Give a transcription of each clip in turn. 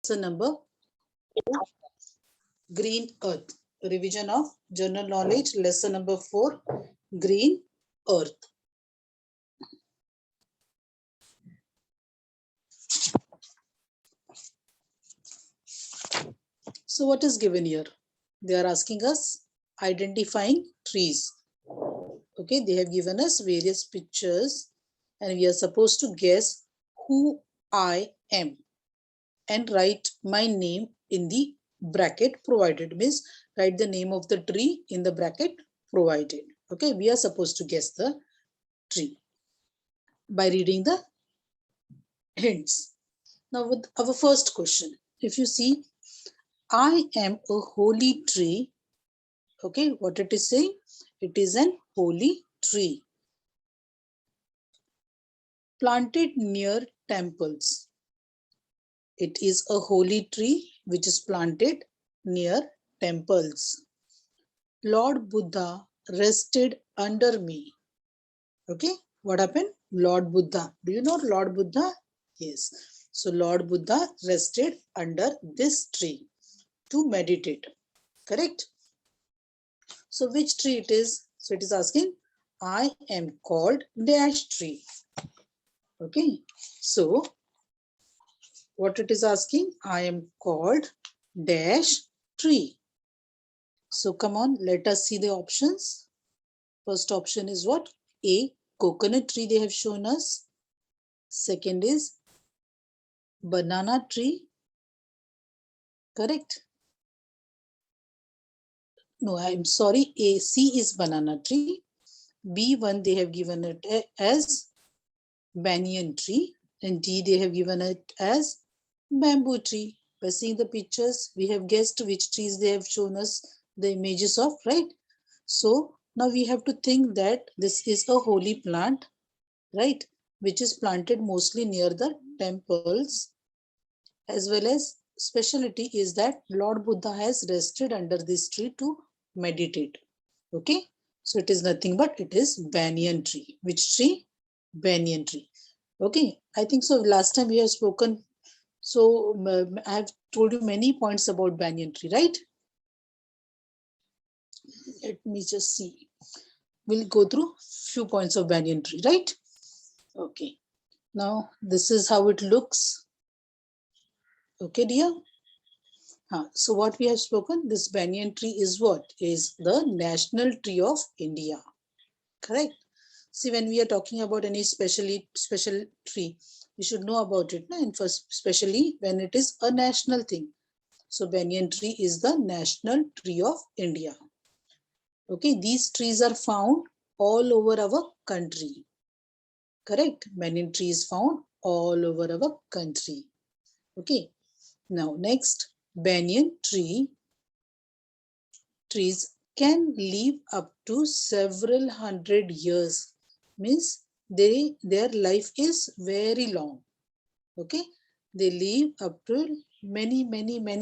lesson number 4, Green Earth. Revision of General Knowledge, lesson number 4, Green Earth. So what is given here? They are asking us identifying trees. Okay, they have given us various pictures and we are supposed to guess who I am and write my name in the bracket provided. Means write the name of the tree in the bracket provided. Okay, we are supposed to guess the tree by reading the hints. Now with our first question, if you see, I am a holy tree. Okay, what it is saying? It is an holy tree planted near temples. It is a holy tree which is planted near temples. Lord Buddha rested under me. Okay, what happened? Lord Buddha. Do you know Lord Buddha? Yes. So Lord Buddha rested under this tree to meditate. Correct? So which tree it is? So it is asking, I am called dash tree. Okay. So what it is asking? I am called dash tree. So come on, let us see the options. First option is what? A, coconut tree they have shown us. Second is banana tree. Correct? No, I'm sorry. A, C is banana tree. B1 they have given it as banyan tree. And D they have given it as bamboo tree. By seeing the pictures, we have guessed which trees they have shown us the images of, right? So now we have to think that this is a holy plant, right? Which is planted mostly near the temples, as well as speciality is that Lord Buddha has rested under this tree to meditate. Okay, so it is nothing but it is banyan tree. Which tree? Banyan tree. Okay, I think so. Last time we have spoken, so I have told you many points about banyan tree, right? Let me just see. We'll go through few points of banyan tree, right? Okay. Now this is how it looks. Okay, dear. So what we have spoken, this banyan tree is what? Is the national tree of India. Correct. See, when we are talking about any special tree, we should know about it. And first, especially when it is a national thing. So banyan tree is the national tree of India. Okay, these trees are found all over our country. Correct. Banyan tree is found all over our country. Okay. Now next, banyan trees can live up to several hundred years. Means their life is very long. Okay, they live up to many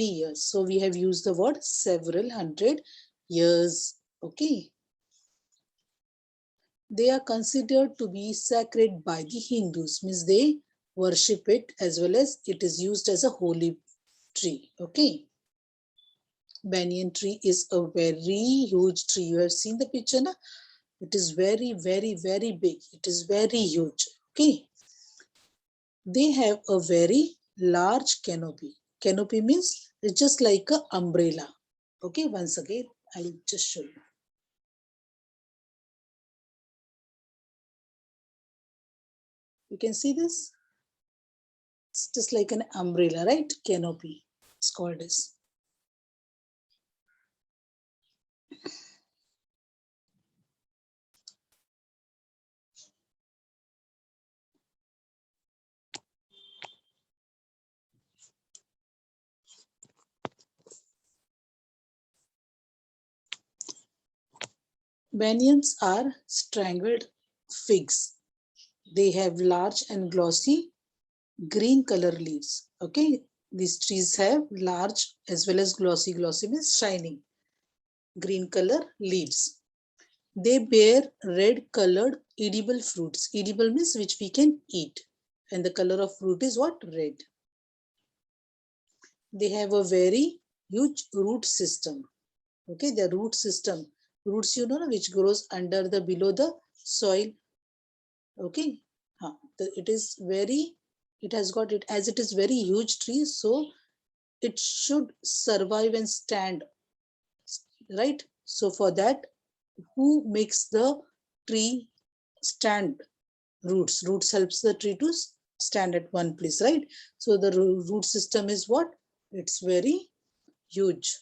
years. So we have used the word several hundred years. Okay, they are considered to be sacred by the Hindus. Means they worship it, as well as it is used as a holy tree. Okay, banyan tree is a very huge tree. You have seen the picture, na? It is very big. It is very huge. Okay. They have a very large canopy. Canopy means it's just like an umbrella. Okay. Once again, I'll just show you. You can see this. It's just like an umbrella, right? Canopy. It's called this. Banyans are strangled figs. They have large and glossy green color leaves. Okay, these trees have large as well as glossy. Glossy means shining green color leaves. They bear red colored edible fruits. Edible means which we can eat. And the color of fruit is what? Red. they have a very huge root system. Okay, the root system, roots, you know, which grows under the below the soil. Okay, it is very, it has got it as it is very huge tree, so it should survive and stand, right? So for that, who makes the tree stand? Roots helps the tree to stand at one place, right? So the root system is what? It's very huge.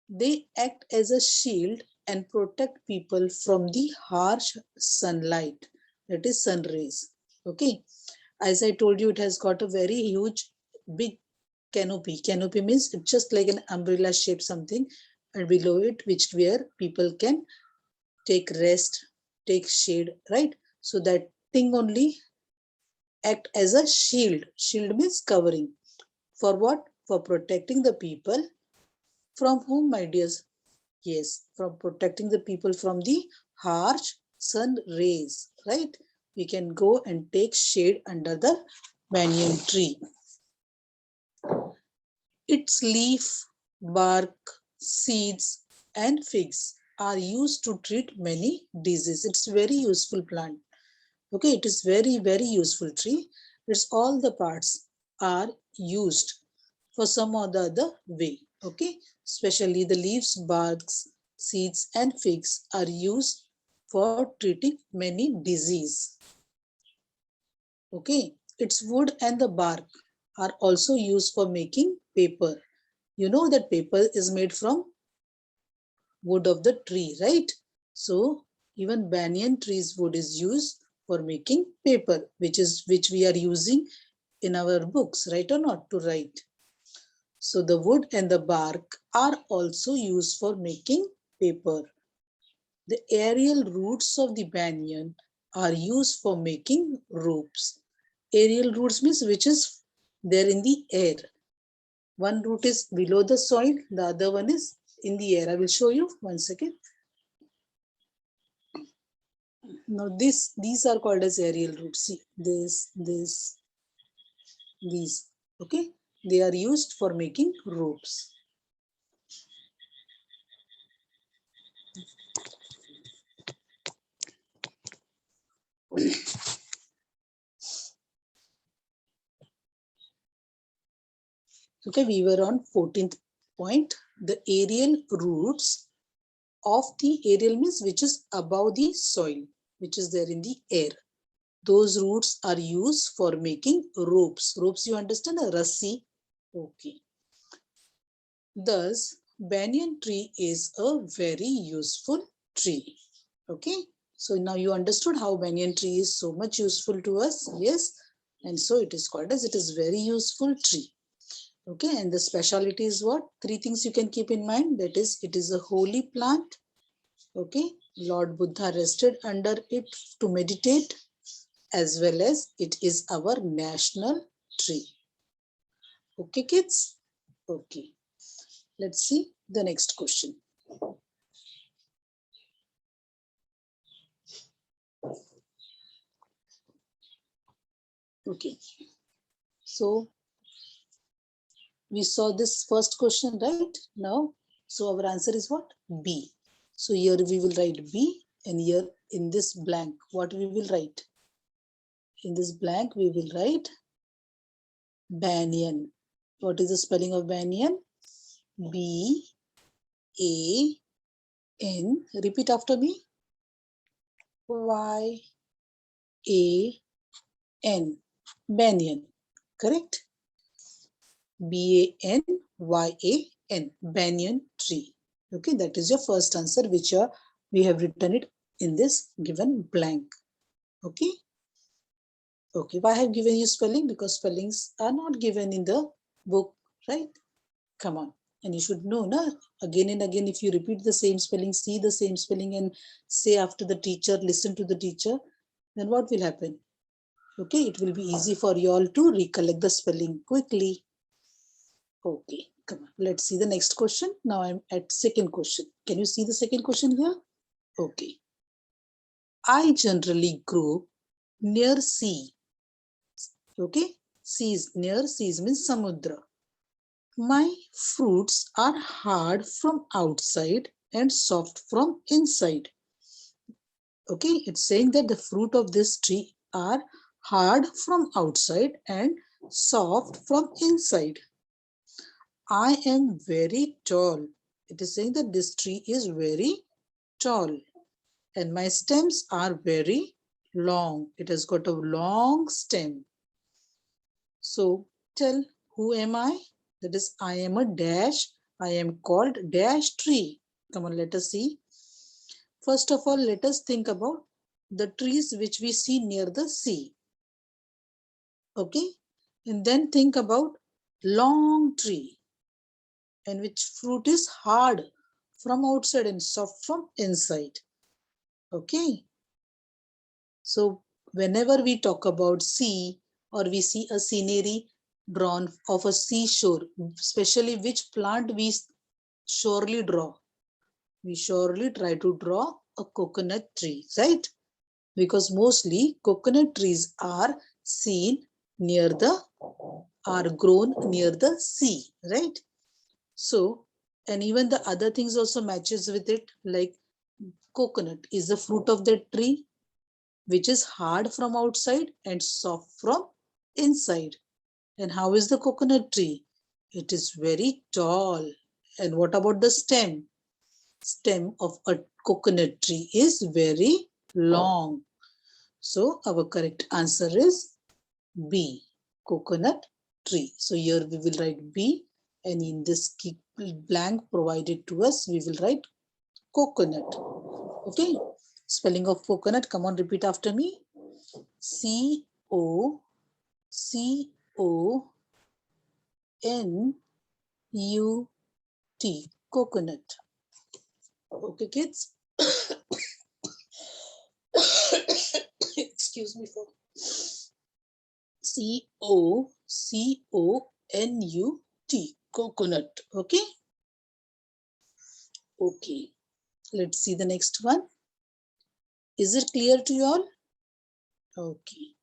They act as a shield and protect people from the harsh sunlight, that is sun rays. Okay, as I told you, it has got a very huge big canopy. Canopy means it's just like an umbrella shape something, and below it which where people can take rest, take shade, right? So that thing only act as a shield. Shield means covering. For what? For protecting the people from whom, my dears? Yes, from protecting the people from the harsh sun rays, right? We can go and take shade under the banyan tree. Its leaf, bark, seeds, and figs are used to treat many diseases. It's very useful plant. Okay, it is very, very useful tree. It's all the parts are used for some or the other way. Okay, especially the leaves, barks, seeds, and figs are used for treating many disease. Okay, its wood and the bark are also used for making paper. You know that paper is made from wood of the tree, right? So even banyan trees wood is used for making paper, which we are using in our books, right or not, to write. So the wood and the bark are also used for making paper. The aerial roots of the banyan are used for making ropes. Aerial roots means which is there in the air. One root is below the soil, the other one is in the air. I will show you one second. Now these are called as aerial roots. See, this, these. Okay, they are used for making ropes. Okay, we were on 14th point. The aerial roots of the aerial means which is above the soil, which is there in the air. Those roots are used for making ropes. Ropes, you understand? A rassi. Okay. Thus, banyan tree is a very useful tree. Okay. So now you understood how banyan tree is so much useful to us. Yes. And so it is called as it is very useful tree. Okay. And the speciality is what? Three things you can keep in mind. That is, it is a holy plant. Okay. Lord Buddha rested under it to meditate, as well as it is our national tree. Okay, kids? Okay. Let's see the next question. Okay. So we saw this first question, right? Now, so our answer is what? B. So here we will write B, and here in this blank, what we will write? In this blank, we will write banyan. What is the spelling of banyan? B A N. Repeat after me. Y A N. Banyan. Correct? B-A-N-Y-A-N. Banyan tree. Okay, that is your first answer, which we have written it in this given blank. Okay. Okay, why I have given you spelling? Because spellings are not given in the book, right? Come on. And you should know, na? Again and again, if you repeat the same spelling, see the same spelling, and say after the teacher, listen to the teacher, then what will happen? Okay, it will be easy for you all to recollect the spelling quickly. Okay, come on. Let's see the next question. Now I'm at second question. Can you see the second question here? Okay. I generally grow near sea. Okay, seas, near seas means samudra. My fruits are hard from outside and soft from inside. Okay, it's saying that the fruit of this tree are hard from outside and soft from inside. I am very tall. It is saying that this tree is very tall and my stems are very long. It has got a long stem. So tell, who am I? That is, I am a dash. I am called dash tree. Come on, let us see. First of all, let us think about the trees which we see near the sea. Okay, and then think about long tree and which fruit is hard from outside and soft from inside. Okay, so whenever we talk about sea or we see a scenery drawn of a seashore, especially which plant we surely draw, we surely try to draw a coconut tree, right? Because mostly coconut trees are seen near the are grown near the sea, right? So, and even the other things also matches with it, like coconut is the fruit of the tree which is hard from outside and soft from inside. And how is the coconut tree? It is very tall. And what about the stem? Stem of a coconut tree is very long. So our correct answer is B, coconut tree. So here we will write B, and in this blank provided to us, we will write coconut. Okay, spelling of coconut, come on, repeat after me. C-O-C-O-N-U-T, coconut. Okay, kids. Excuse me for C-O-C-O-N-U-T, coconut. Okay. Okay. Let's see the next one. Is it clear to you all? Okay.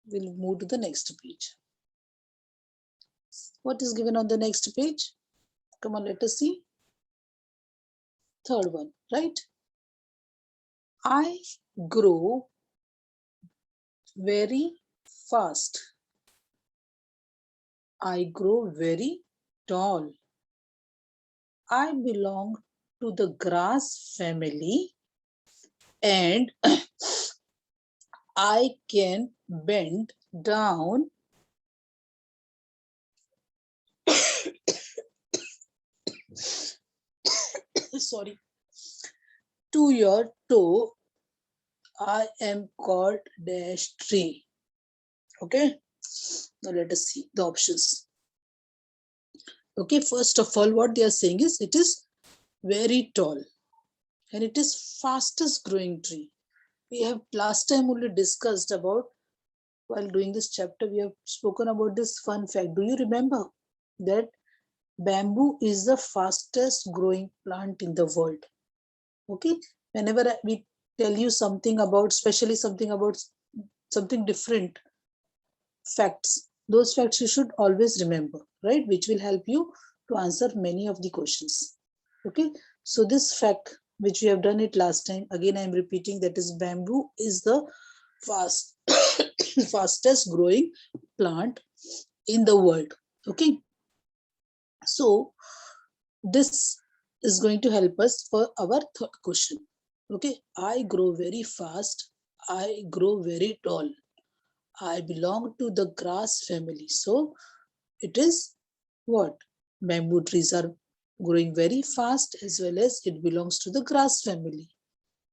We'll move to the next page. What is given on the next page? Come on, let us see. Third one, right? I grow very fast. I grow very tall. I belong to the grass family and I can bend down sorry, to your toe. I am called dash tree. Okay, now let us see the options. Okay, first of all, what they are saying is it is very tall and it is fastest growing tree. We have last time only discussed about, while doing this chapter, we have spoken about this fun fact. Do you remember that bamboo is the fastest growing plant in the world? Okay, whenever we tell you something about, especially something about something different facts, those facts you should always remember, right? Which will help you to answer many of the questions. Okay, so this fact which we have done it last time, again I am repeating, that is bamboo is the fastest growing plant in the world. Okay, so this is going to help us for our third question. Okay, I grow very fast, I grow very tall, I belong to the grass family. So it is what? Bamboo trees are growing very fast as well as it belongs to the grass family,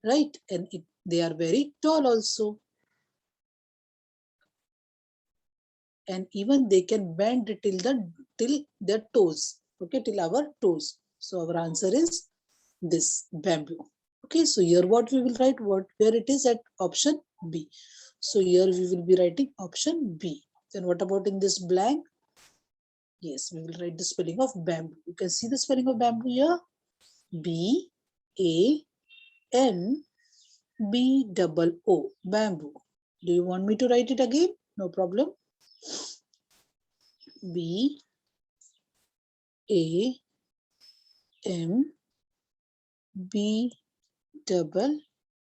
right? And they are very tall also. And even they can bend till their toes, okay, till our toes. So our answer is this, bamboo. Okay, so here what we will write, where it is at option B. So here we will be writing option B. Then what about in this blank? Yes, we will write the spelling of bamboo. You can see the spelling of bamboo here. B-A-M-B-O-O, bamboo. Do you want me to write it again? No problem. B A M B double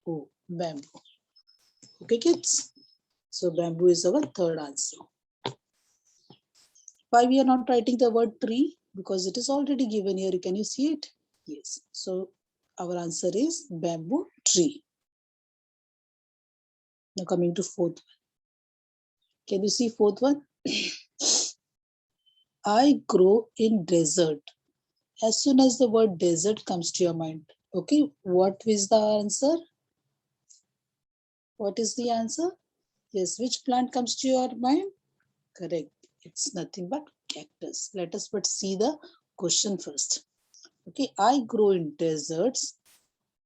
O, bamboo. Okay, kids. So bamboo is our third answer. Why we are not writing the word tree? Because it is already given here. Can you see it? Yes. So our answer is bamboo tree. Now coming to fourth one. Can you see fourth one? I grow in desert. As soon as the word desert comes to your mind, okay, what is the answer? What is the answer? Yes, which plant comes to your mind? Correct. It's nothing but cactus. Let us but see the question first. Okay, I grow in deserts.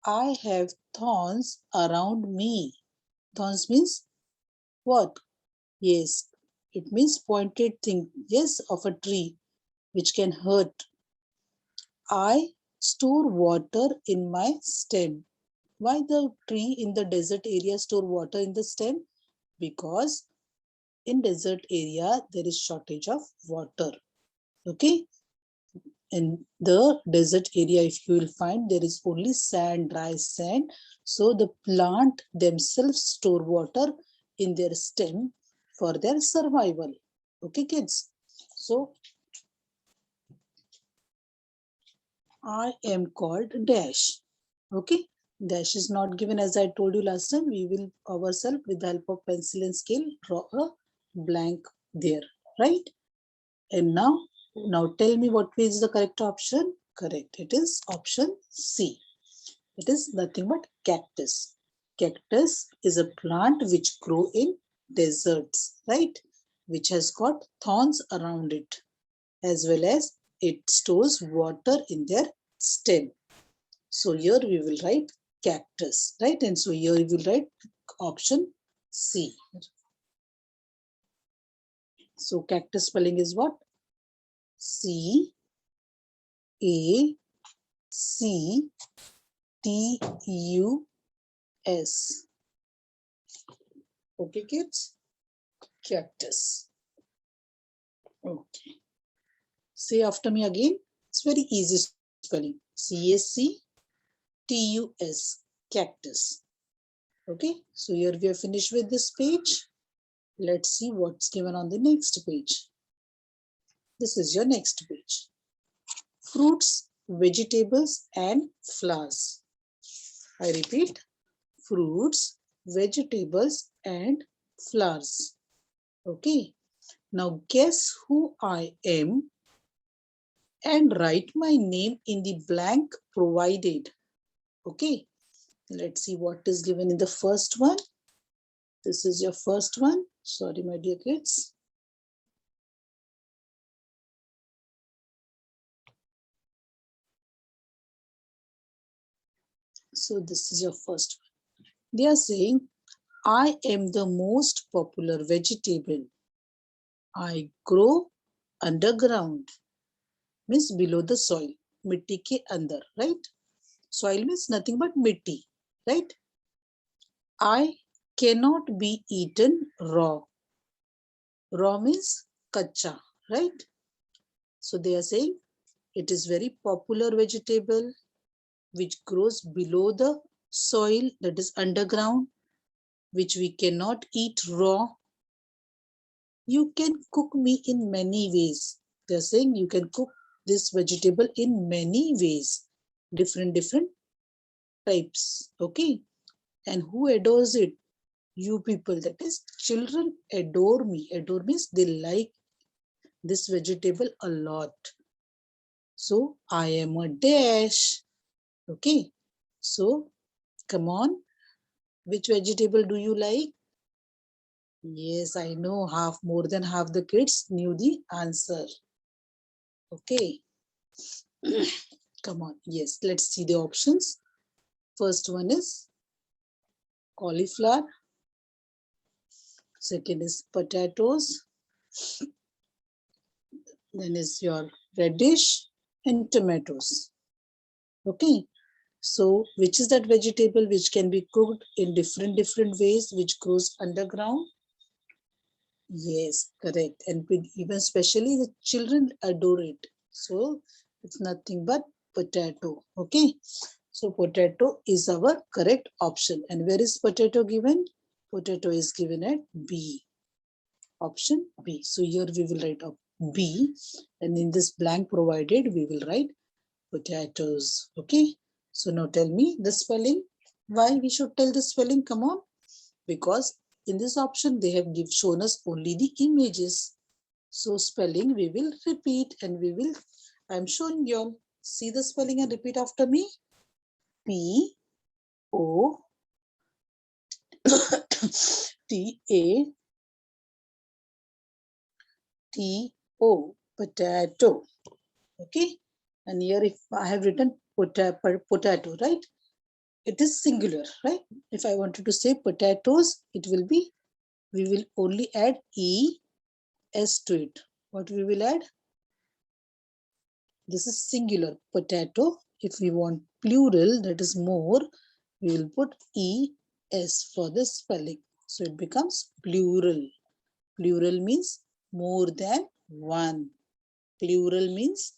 I have thorns around me. Thorns means what? Yes, it means pointed thing. Yes, of a tree which can hurt. I store water in my stem. Why the tree in the desert area store water in the stem? Because in desert area there is shortage of water. Okay, in the desert area, if you will find, there is only sand, dry sand. So the plant themselves store water in their stem for their survival. Okay, kids. So I am called dash. Okay, dash is not given as I told you last time. We will ourselves with the help of pencil and scale draw a blank there, right? And now tell me what is the correct option? Correct. It is option C. It is nothing but cactus. Cactus is a plant which grow in deserts, right? Which has got thorns around it, as well as it stores water in their stem. So here we will write cactus, right? And so here we will write option C. So cactus spelling is what? C A C T U S. Okay, kids? Cactus. Okay. Say after me again. It's very easy spelling. CACTUS. Cactus. Okay. So here we are finished with this page. Let's see what's given on the next page. This is your next page. Fruits, vegetables, and flowers. I repeat. Fruits, vegetables, and flowers. Okay. Now guess who I am and write my name in the blank provided. Okay. Let's see what is given in the first one. This is your first one. Sorry, my dear kids. So this is your first one. They are saying, I am the most popular vegetable. I grow underground. Means below the soil. Mitti ke andar, right? Soil means nothing but mitti, right? I cannot be eaten raw. Raw means kacha, right? So they are saying it is very popular vegetable which grows below the soil, that is underground, which we cannot eat raw. You can cook me in many ways. They are saying you can cook this vegetable in many ways, different types. Okay. And who adores it? You people, that is children adore me. Adore means they like this vegetable a lot. So I am a dash. Okay. So come on. Which vegetable do you like? Yes, I know more than half the kids knew the answer. Okay. Come on. Yes, let's see the options. First one is cauliflower. Second is potatoes. Then is your radish and tomatoes. Okay. So which is that vegetable which can be cooked in different ways, which grows underground? Yes, correct. And even especially the children adore it. So it's nothing but potato. Okay. So potato is our correct option. And where is potato given? Potato is given at B. Option B. So here we will write up B. And in this blank provided, we will write potatoes. Okay. So now tell me the spelling. Why we should tell the spelling? Come on. Because in this option they have shown us only the images. So spelling we will repeat and we will, I'm showing you all. See the spelling and repeat after me. P O T A T O, potato. Okay. And here if I have written potato, right? It is singular, right? If I wanted to say potatoes, it will be, we will only add es to it. What we will add? This is singular, potato. If we want plural, that is more, we will put es for the spelling. So it becomes plural. Plural means more than one. Plural means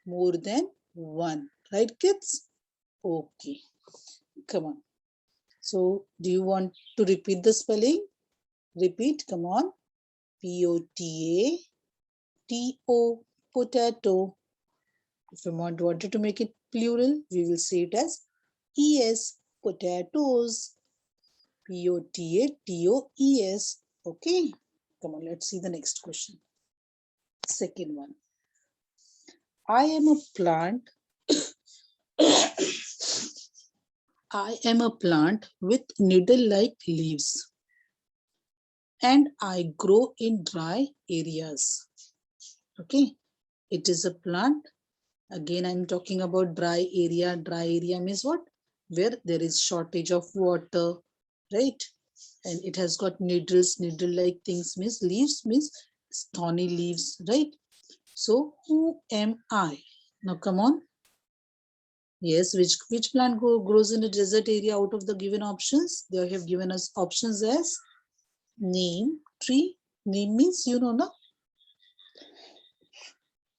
more than one. Right, kids? Okay. Come on. So do you want to repeat the spelling? Repeat. Come on. Potato. Potato. If we wanted to make it plural, we will say it as es, potatoes. Potatos. Okay. Come on, let's see the next question. Second one. I am a plant. I am a plant with needle-like leaves and I grow in dry areas. Okay. It is a plant. Again, I'm talking about dry area. Dry area means what? Where there is shortage of water, right? And it has got needles, needle-like things means leaves means thorny leaves, right? So who am I? Now come on. Yes, which plant grows in a desert area out of the given options? They have given us options as neem tree. Neem means you know, no?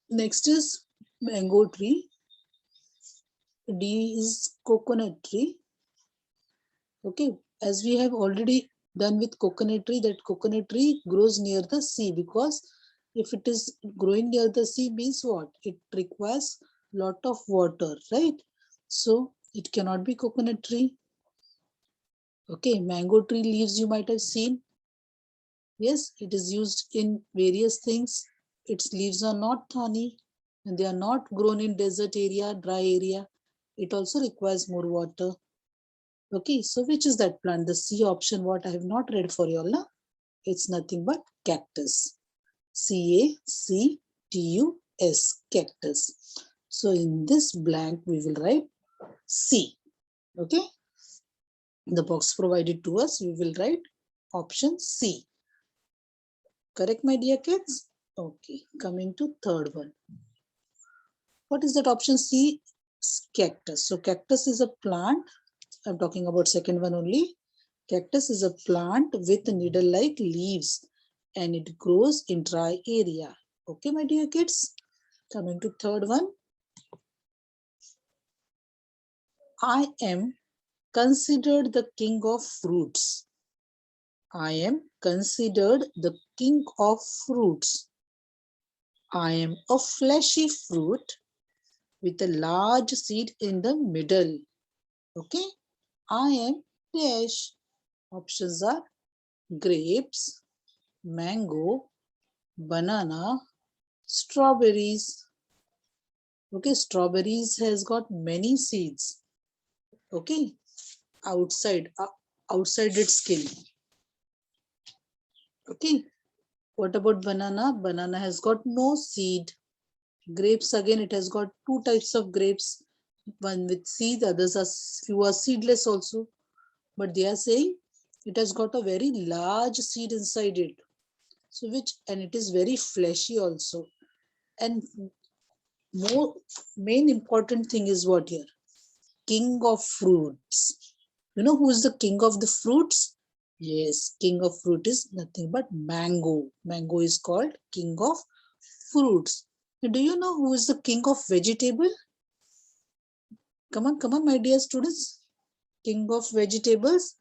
Next is mango tree. D is coconut tree. Okay, as we have already done with coconut tree, that coconut tree grows near the sea, because if it is growing near the sea means what? It requires lot of water, right? So it cannot be coconut tree. Okay, mango tree leaves you might have seen. Yes, it is used in various things. Its leaves are not thorny and they are not grown in desert area, dry area. It also requires more water. Okay, so which is that plant? The C option, what I have not read for you all. Na? It's nothing but cactus. C-A-C-T-U-S, cactus. So in this blank, we will write C. Okay, the box provided to us, we will write option C. Correct, my dear kids? Okay, coming to third one. What is that option C? Cactus. So cactus is a plant. I'm talking about second one only. Cactus is a plant with needle-like leaves and it grows in dry area. Okay, my dear kids. Coming to third one. I am considered the king of fruits. I am considered the king of fruits. I am a fleshy fruit with a large seed in the middle. Okay, I am dash. Options are grapes, mango, banana, strawberries. Okay, strawberries has got many seeds. Okay, outside outside its skin. Okay, what about banana? Banana has got no seed. Grapes, again, it has got two types of grapes, one with seed, others are few are seedless also, but they are saying it has got a very large seed inside it. So which, and it is very fleshy also. And more main important thing is what here? King of fruits. You know who is the king of the fruits? Yes, king of fruit is nothing but mango. Mango is called king of fruits. Do you know who is the king of vegetable? Come on, my dear students. King of vegetables,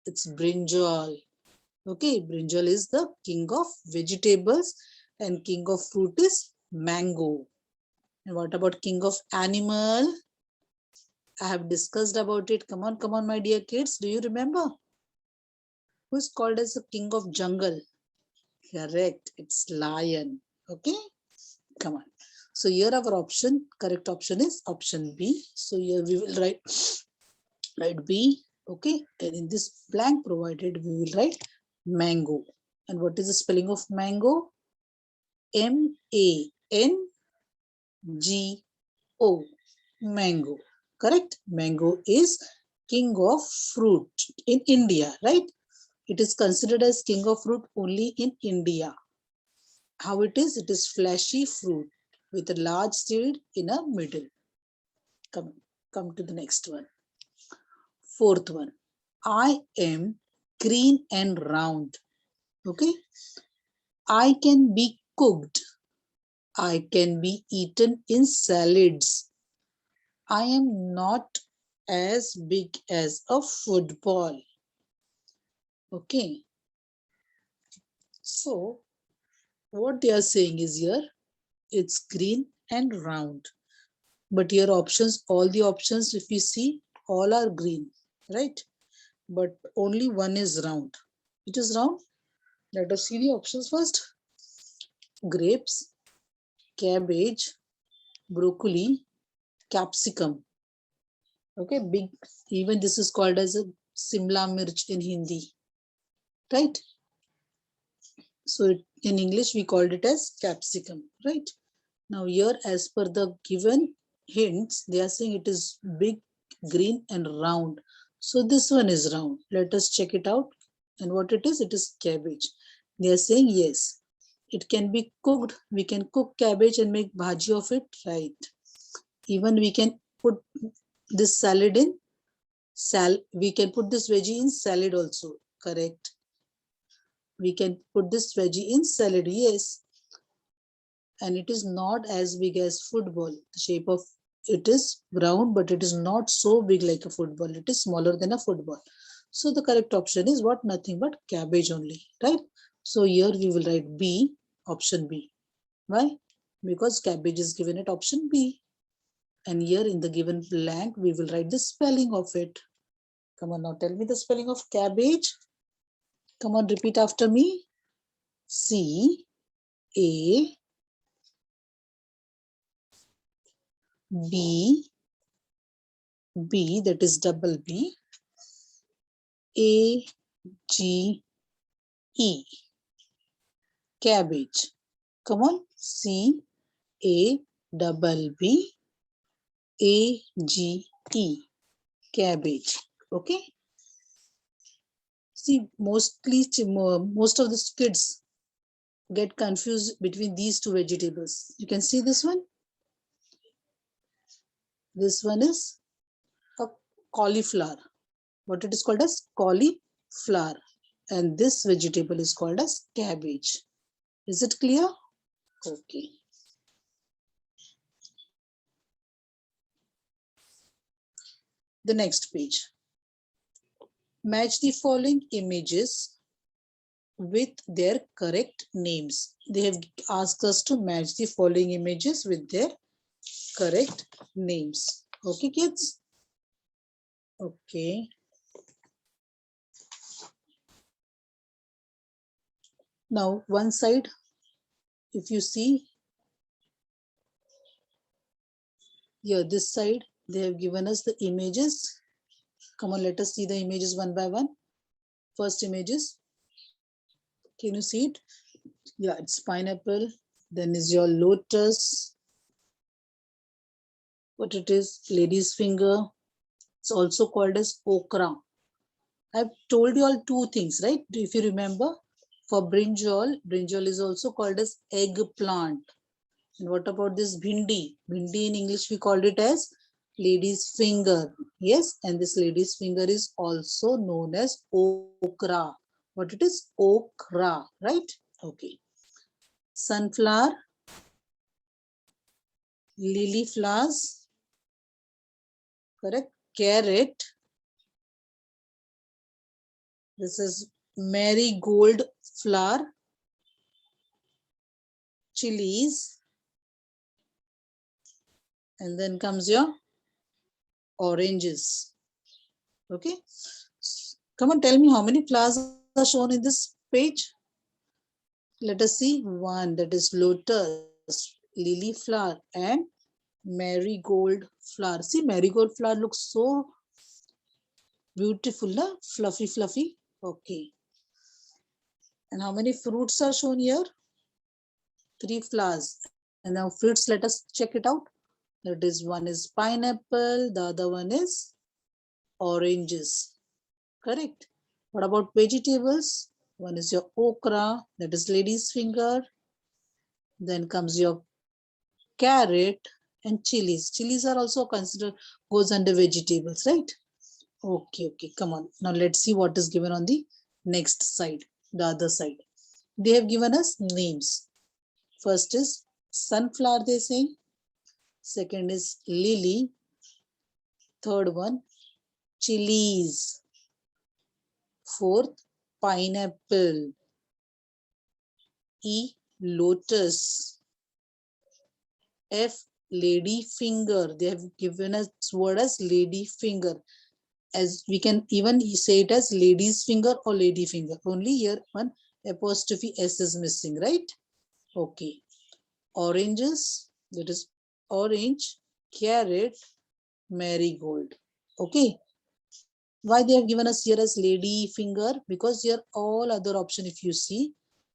it's brinjal. Okay, brinjal is the king of vegetables and king of fruit is mango. And what about king of animal? I have discussed about it. Come on, my dear kids. Do you remember? Who is called as the king of jungle? Correct. It's lion. Okay. Come on. So here our correct option is option B. So here we will write B. Okay. And in this blank provided, we will write mango. And what is the spelling of mango? MANGO. Mango. Correct. Mango is king of fruit in India, right? It is considered as king of fruit only in India. How it is? It is fleshy fruit with a large seed in a middle. Come to the next one. Fourth one. I am green and round. Okay. I can be cooked. I can be eaten in salads. I am not as big as a football. Okay. So what they are saying is here, it's green and round. But your options, all the options, if you see, all are green, right? But only one is round. It is round. Let us see the options first. Grapes, cabbage, broccoli, capsicum. Okay, big. Even this is called as a Simla Mirch in Hindi, right? So in English, we called it as capsicum, right? Now here, as per the given hints, they are saying it is big, green and round. So this one is round. Let us check it out. And what it is cabbage. They are saying yes, it can be cooked. We can cook cabbage and make bhaji of it, right? Even we can put this salad in we can put this veggie in salad also, correct? We can put this veggie in salad, yes. And it is not as big as football. The shape of it is round, but it is not so big like a football. It is smaller than a football. So the correct option is what? Nothing but cabbage only, right? So here we will write B, option B. Why? Because cabbage is given at option B. And here in the given blank, we will write the spelling of it. Come on, now tell me the spelling of cabbage. Come on, repeat after me. C A B B, that is double B, A G E, cabbage. Come on, C A double B A G E, cabbage. Okay. See, most of the kids get confused between these two vegetables. You can see this one. This one is a cauliflower. What it is called as cauliflower. And this vegetable is called as cabbage. Is it clear? Okay. The next page. Match the following images with their correct names. They have asked us to match the following images with their correct names. Okay, kids? Okay. Now, one side, if you see here, this side, they have given us the images. Come on, let us see the images one by one. First images. Can you see it? Yeah, it's pineapple. Then is your lotus. What it is? Lady's finger. It's also called as okra. I've told you all two things, right? If you remember, for brinjal, brinjal is also called as eggplant. And what about this bhindi? Bhindi in English, we called it as lady's finger. Yes, and this lady's finger is also known as okra. What it is? Okra, right? Okay. Sunflower, lily flowers, correct? Carrot. This is marigold flower, chilies, and then comes your oranges. Okay. Come on, tell me how many flowers are shown in this page. Let us see. One, that is lotus, lily flower, and marigold flower. See, marigold flower looks so beautiful, na? Fluffy, fluffy. Okay. And how many fruits are shown here? 3 flowers. And now fruits, let us check it out. That is, one is pineapple, the other one is oranges. Correct. What about vegetables? One is your okra, that is lady's finger. Then comes your carrot and chilies. Chilies are also considered, goes under vegetables, right? Okay, okay, come on. Now let's see what is given on the next side, the other side. They have given us names. First is sunflower, they say. Second is lily. Third one, chilies. Fourth, pineapple. E, lotus. F, lady finger. They have given us word as lady finger. As we can even say it as lady's finger or lady finger. Only here one apostrophe S is missing, right? Okay. Oranges, that is orange, carrot, marigold. Okay. Why they have given us here as lady finger? Because here all other option, if you see,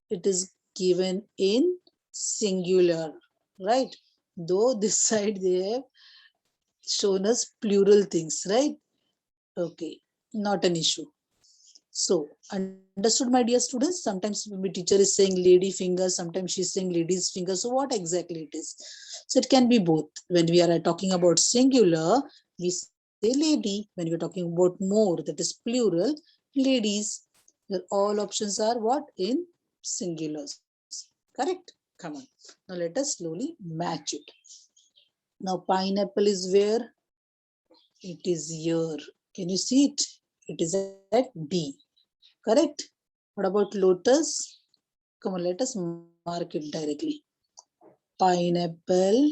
it is given in singular, right? Though this side they have shown us plural things, right? Okay, not an issue. So, understood, my dear students? Sometimes the teacher is saying lady finger, sometimes she's saying lady's finger. So, what exactly it is? So, it can be both. When we are talking about singular, we say lady. When we are talking about more, that is plural, ladies. All options are what? In singulars. Correct? Come on. Now, let us slowly match it. Now, pineapple is where? It is here. Can you see it? It is at D. Correct? What about lotus? Come on, let us mark it directly. Pineapple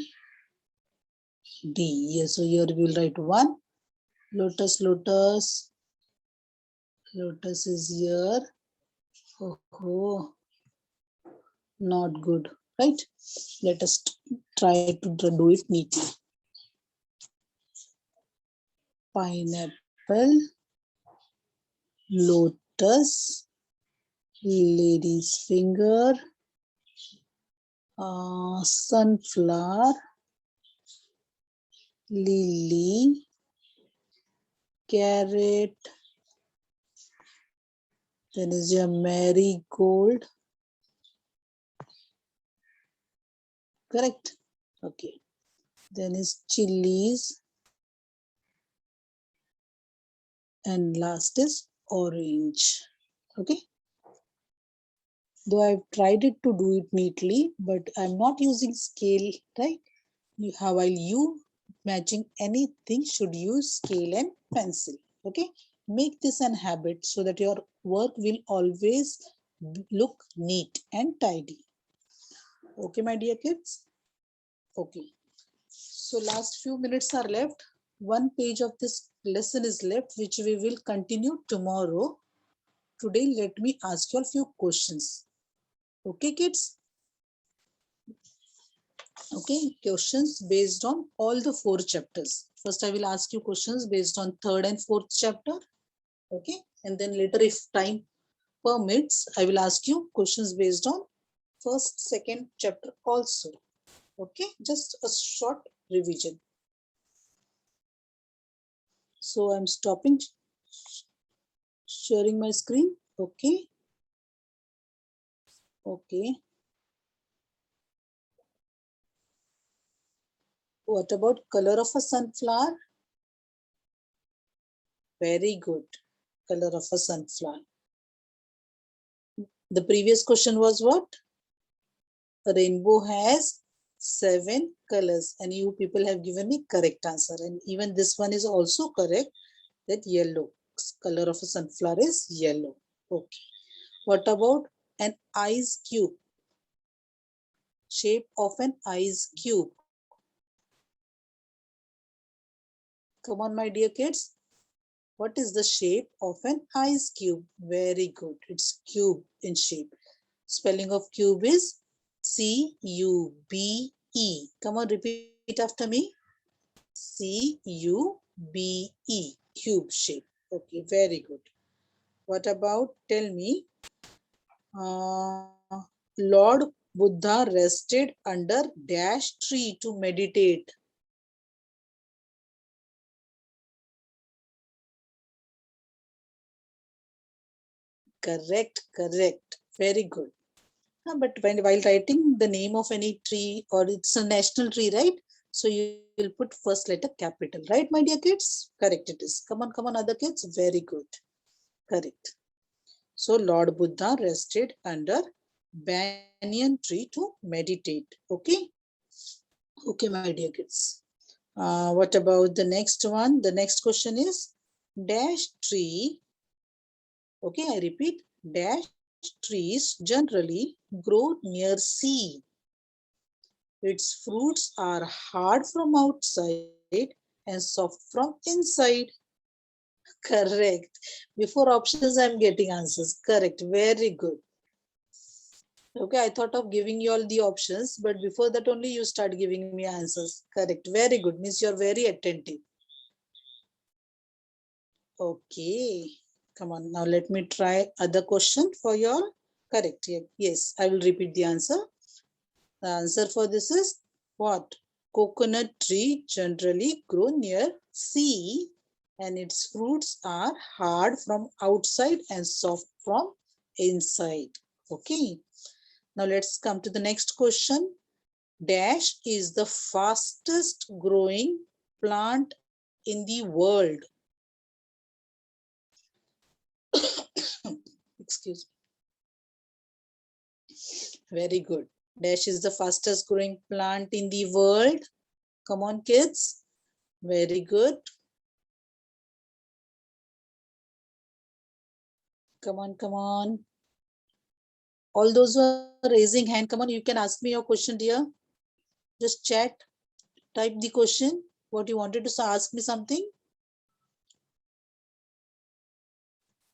D. Yes, so here we will write 1. Lotus, lotus. Lotus is here. Oh, not good. Right? Let us try to do it neatly. Pineapple, lotus, lady's finger, sunflower, lily, carrot, then is your marigold. Correct? Okay. Then is chilies. And last is orange. Okay. Though I've tried it to do it neatly, but I'm not using scale, right? While you matching anything should use scale and pencil. Okay. Make this an habit so that your work will always look neat and tidy. Okay, my dear kids. Okay. So last few minutes are left. One page of this lesson is left, which we will continue tomorrow. Today, let me ask you a few questions. Okay, kids? Okay, questions based on all the 4 chapters. First, I will ask you questions based on 3rd and 4th chapter. Okay, and then later, if time permits, I will ask you questions based on 1st, 2nd chapter also. Okay, just a short revision. So I'm stopping sharing my screen. Okay. Okay. What about color of a sunflower? Very good. Color of a sunflower. The previous question was what? A rainbow has 7 colors, and you people have given me correct answer. And even this one is also correct, that yellow. Color of a sunflower is yellow. Okay. What about an ice cube? Shape of an ice cube. Come on, my dear kids. What is the shape of an ice cube? Very good. It's cube in shape. Spelling of cube is C-U-B-E. Come on, repeat after me. C-U-B-E. Cube shape. Okay, very good. What about, tell me, Lord Buddha rested under dash tree to meditate. Correct, correct. Very good. But while writing the name of any tree, or it's a national tree, right? So you will put first letter capital, right, my dear kids? Correct it is. Come on, other kids. Very good. Correct. So Lord Buddha rested under banyan tree to meditate. Okay. Okay, my dear kids. What about the next one? The next question is dash tree. Okay, I repeat, dash trees generally grow near sea. Its fruits are hard from outside and soft from inside. Correct. Before options, I'm getting answers. Correct. Very good. Okay, I thought of giving you all the options, but before that only you start giving me answers. Correct. Very good. Means you're very attentive. Okay. Come on. Now let me try other question for you all. Correct. Yes, I will repeat the answer. The answer for this is what? Coconut tree generally grow near sea, and its fruits are hard from outside and soft from inside. Okay. Now let's come to the next question. Dash is the fastest growing plant in the world. Excuse me. Very good. Dash is the fastest growing plant in the world. Come on, kids. Very good. Come on. All those who are raising hand, come on, you can ask me your question, dear. Just chat, type the question, what you wanted to ask me something.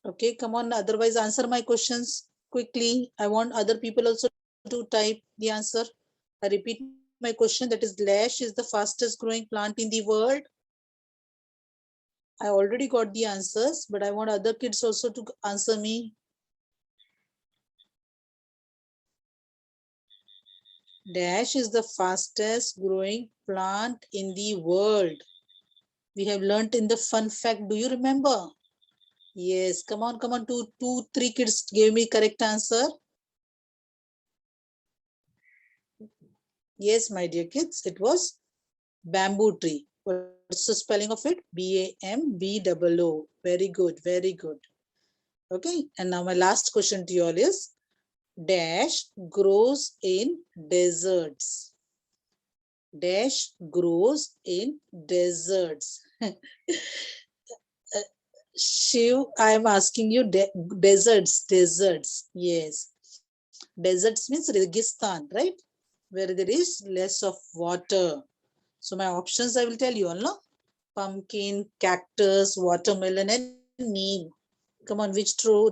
Okay, come on, otherwise answer my questions quickly. I want other people also to type the answer. I repeat my question, that is dash is the fastest growing plant in the world. I already got the answers, but I want other kids also to answer me. Dash is the fastest growing plant in the world. We have learnt in the fun fact. Do you remember? Yes. Come on. Two, three kids gave me correct answer. Yes, my dear kids. It was bamboo tree. What's the spelling of it? B-A-M-B-O-O. Very good. Very good. Okay. And now my last question to you all is, dash grows in deserts. Dash grows in deserts. Shiv, I am asking you, deserts. Yes. Deserts means Registan, right? Where there is less of water. So my options I will tell you all, no? Pumpkin, cactus, watermelon, and neem. Come on, which tree